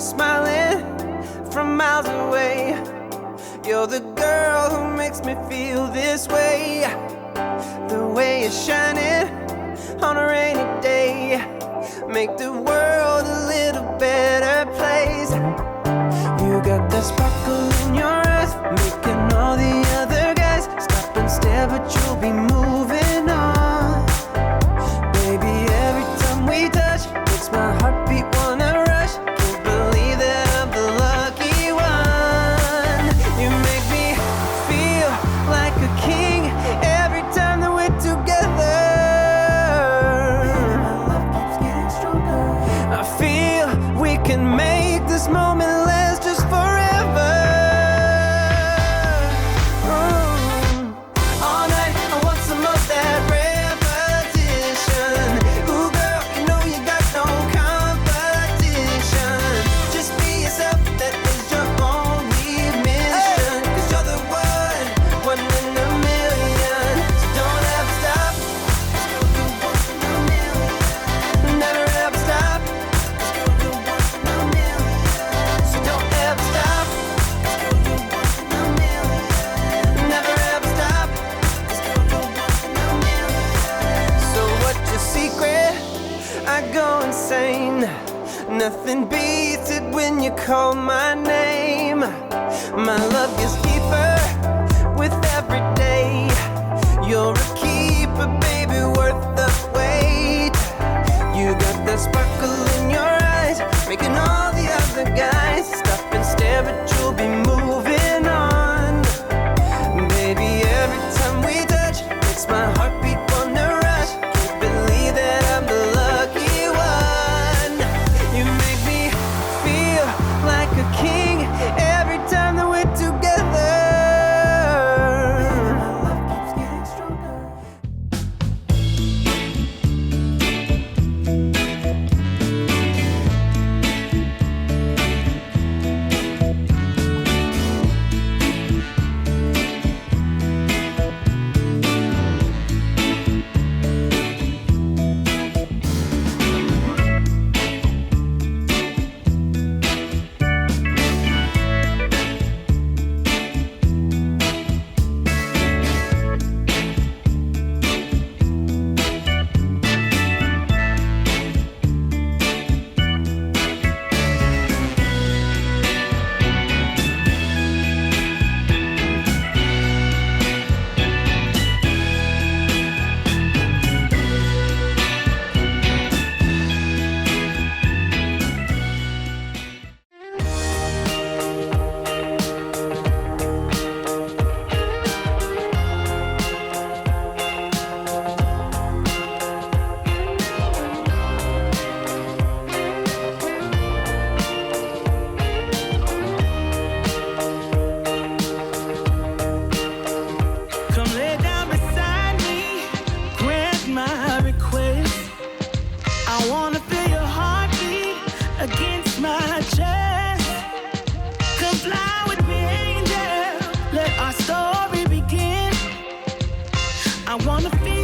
smiling from miles away. You're the girl who makes me feel this way. The way you're shining on a rainy day, make the world a little better place. You got that sparkle in your eyes, making all the other guys stop and stare, but you'll be moving on. Baby, every time we touch, makes my heartbeat wanna rush. Can't believe that I'm the lucky one. You make me feel like a king every time that we're together. My love keeps getting stronger. I feel we can make this moment last just forever. All night I want some of that repetition. Ooh girl, you know you got no competition. Just be yourself, that is your only mission. Cause you're the one in a million. So don't ever stop, cause you're the one in a million. Never ever stop, cause you're the one in a million. So don't ever stop, cause you're the one in a million. Never ever stop, cause you're the one in a million. So what's your secret? I go insane. Nothing beats it when you call my name. My love gets deeper with every day. You're a keeper, baby, worth the wait. You got that sparkle in your eyes, making all the other guys stop and stare, but you'll be moving on. Baby, every time we touch, makes my heartbeat wanna rush. Can't believe that I'm the lucky one. You make me feel like a king every time that we're together. My love keeps getting stronger. Come lay down beside me, grant my request. I wanna feel your heartbeat against my chest. Come fly with me, angel, let our story begin. I wanna feel